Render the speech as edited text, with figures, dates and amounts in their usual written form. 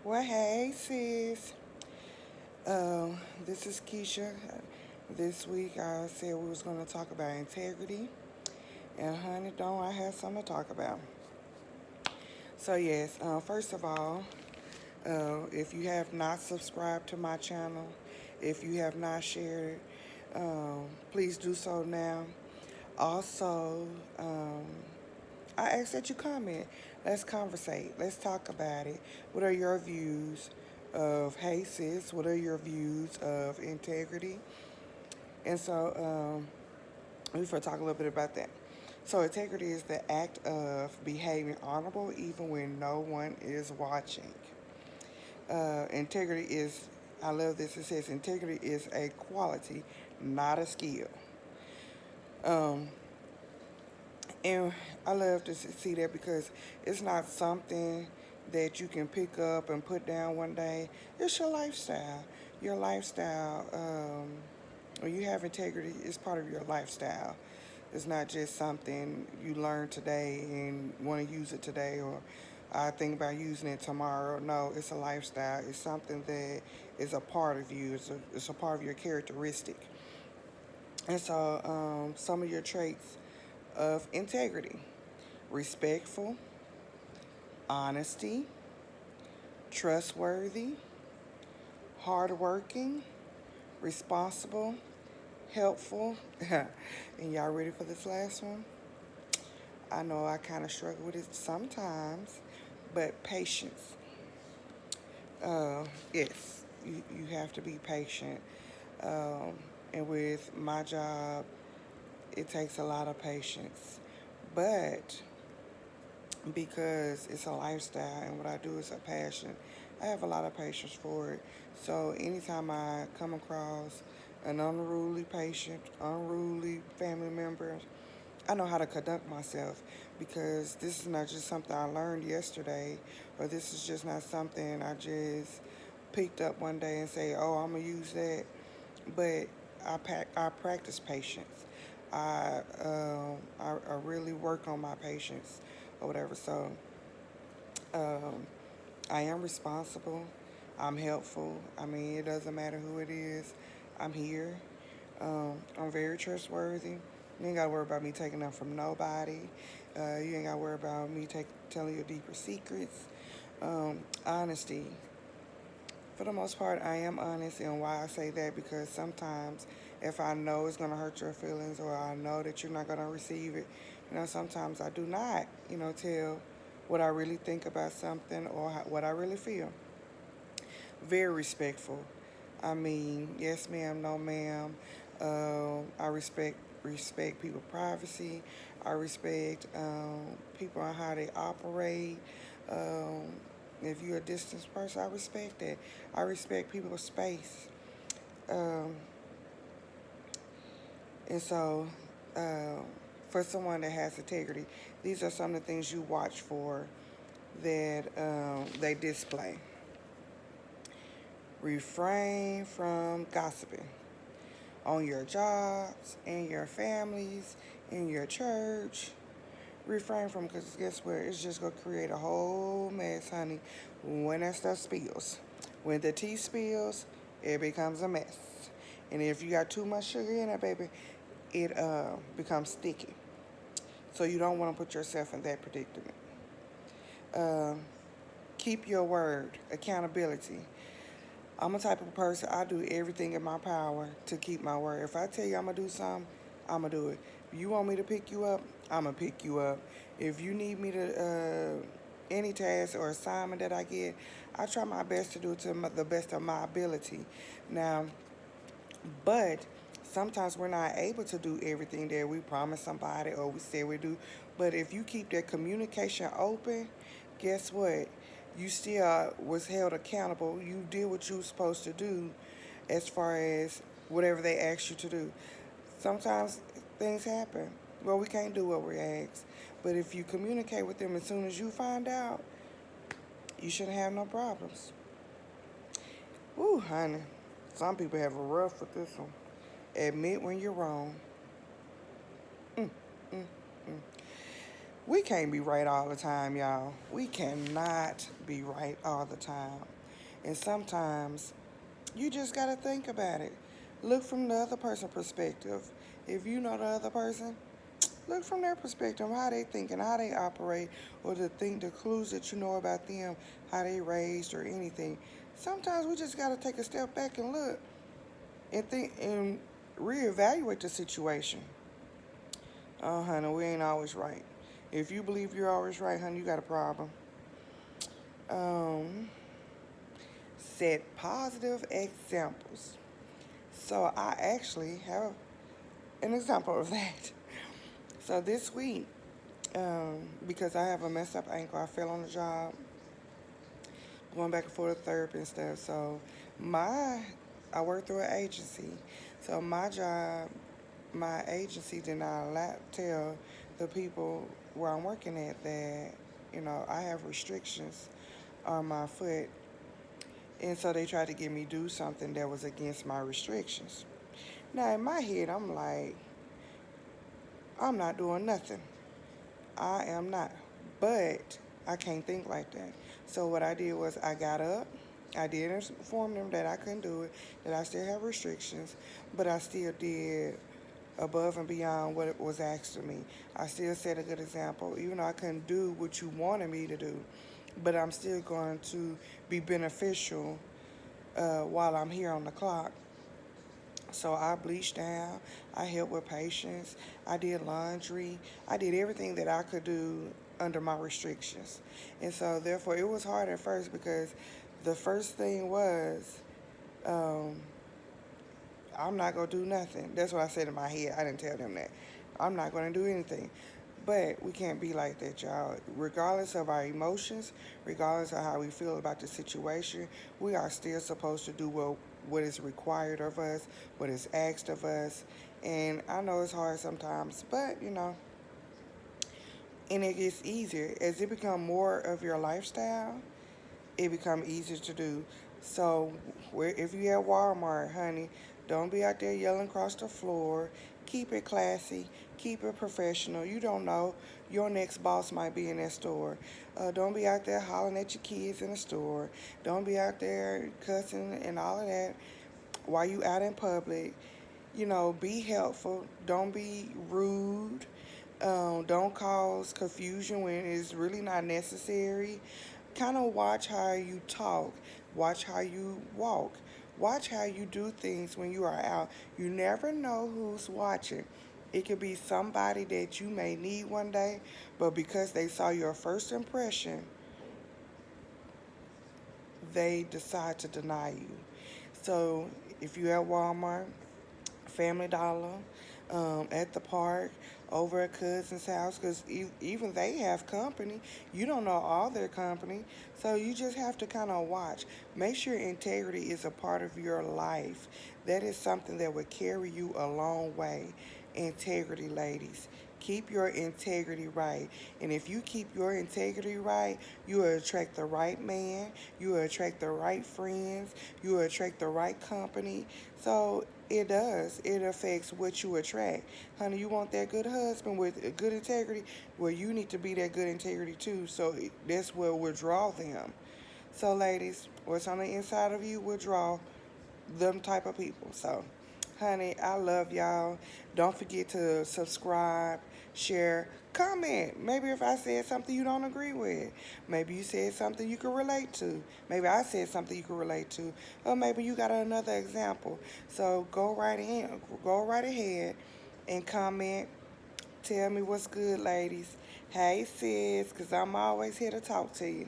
Well, hey, sis. This is Keisha. This week I said we was going to talk about integrity. And honey, don't I have something to talk about? So, yes, first of all, if you have not subscribed to my channel, if you have not shared, please do so now. Also, I ask that you comment. Let's conversate. Let's talk about it. What are your views of, hey sis, what are your views of integrity? And so, we for talk a little bit about that. So, integrity is the act of behaving honorable even when no one is watching. Integrity is, I love this, it says integrity is a quality, not a skill. Um, And I love to see that because it's not something that you can pick up and put down one day. It's your lifestyle. Your lifestyle, when you have integrity, it's part of your lifestyle. It's not just something you learn today and want to use it today or I think about using it tomorrow. No, it's a lifestyle. It's something that is a part of you. It's a part of your characteristic. And so some of your traits of integrity: respectful, honesty, trustworthy, hardworking, responsible, helpful. And y'all ready for this last one? I know I kind of struggle with it sometimes, but patience. Yes, you have to be patient. Um, and with my job, it takes a lot of patience. But because it's a lifestyle and what I do is a passion, I have a lot of patience for it. So anytime I come across an unruly patient, unruly family member, I know how to conduct myself because this is not just something I learned yesterday, or this is just not something I just picked up one day and say, "Oh, I'm gonna use that." But I practice patience. I really work on my patience or whatever. So um, I am responsible. I'm helpful. I mean, it doesn't matter who it is. I'm here. I'm very trustworthy. You ain't got to worry about me taking them from nobody. You ain't got to worry about me telling your deeper secrets. Honesty. For the most part, I am honest, and why I say that because sometimes if I know it's gonna hurt your feelings or I know that you're not gonna receive it, sometimes I do not, tell what I really think about something or what I really feel. Very respectful. I mean, yes, ma'am, no, ma'am. I respect people's privacy. I respect people and how they operate. Um, if you're a distance person, I respect that. I respect people's space. Um, and so, um, for someone that has integrity, these are some of the things you watch for that they display. Refrain from gossiping on your jobs, in your families, in your church. Refrain from, because guess what? It's just going to create a whole mess, honey, when that stuff spills. When the tea spills, it becomes a mess. And if you got too much sugar in it, baby, it becomes sticky. So you don't want to put yourself in that predicament. Um, Keep your word, accountability. I'm a type of person, I do everything in my power to keep my word. If I tell you I'm going to do something, I'm going to do it. If you want me to pick you up, I'm going to pick you up. If you need me to, any task or assignment that I get, I try my best to do it to the best of my ability. Now, but sometimes we're not able to do everything that we promise somebody or we say we do. But if you keep that communication open, guess what? You still was held accountable. You did what you were supposed to do as far as whatever they asked you to do. Sometimes things happen. Well, we can't do what we ask. But if you communicate with them as soon as you find out, you shouldn't have no problems. Ooh, honey. Some people have a rough with this one. Admit when you're wrong. Mm, mm, mm. We can't be right all the time, y'all. We cannot be right all the time. And sometimes you just got to think about it. Look from the other person's perspective. If you know the other person, look from their perspective, how they think and how they operate, or the clues that you know about them, how they raised or anything. Sometimes we just got to take a step back and look and think and reevaluate the situation. Oh, honey, we ain't always right. If you believe you're always right, honey, you got a problem. Um, Set positive examples. So I actually have an example of that. So this week, because I have a messed up ankle, I fell on the job, going back and forth to therapy and stuff. So my, I work through an agency. So my job, my agency did not tell the people where I'm working at that, I have restrictions on my foot. And so they tried to get me do something that was against my restrictions. Now in my head, I'm like, I'm not doing nothing. I am not. But I can't think like that. So what I did was I got up. I did inform them that I couldn't do it, that I still have restrictions, but I still did above and beyond what it was asked of me. I still set a good example, even though I couldn't do what you wanted me to do, but I'm still going to be beneficial while I'm here on the clock. So I bleached down, I helped with patients, I did laundry, I did everything that I could do under my restrictions. And so therefore it was hard at first because the first thing was, um, I'm not gonna do nothing. That's what I said in my head. I didn't tell them that. I'm not gonna do anything. But we can't be like that, y'all. Regardless of our emotions, regardless of how we feel about the situation, we are still supposed to do what is required of us, what is asked of us. And I know it's hard sometimes, but and it gets easier. As it becomes more of your lifestyle, it become easier to do. So if you at Walmart, honey, don't be out there yelling across the floor. Keep it classy. Keep it professional. You don't know. Your next boss might be in that store. Don't be out there hollering at your kids in the store. Don't be out there cussing and all of that while you out in public. Be helpful. Don't be rude. Don't cause confusion when it's really not necessary. Kind of watch how you talk, watch how you walk, watch how you do things when you are out. You never know who's watching. It could be somebody that you may need one day, but because they saw your first impression, they decide to deny you. So if you at Walmart, Family Dollar, at the park, over at cousin's house, because even they have company. You don't know all their company, so you just have to kind of watch. Make sure integrity is a part of your life. That is something that would carry you a long way. Integrity, ladies. Keep your integrity right. And if you keep your integrity right, you will attract the right man, you will attract the right friends, you will attract the right company. So it does. It affects what you attract. Honey, you want that good husband with good integrity? Well, you need to be that good integrity too. So that's what will draw them. So, ladies, what's on the inside of you will draw them type of people. So, honey, I love y'all. Don't forget to subscribe, share, comment. Maybe if I said something you don't agree with. Maybe you said something you can relate to. Maybe I said something you can relate to. Or maybe you got another example. So go right ahead and comment. Tell me what's good, ladies. Hey, sis, because I'm always here to talk to you.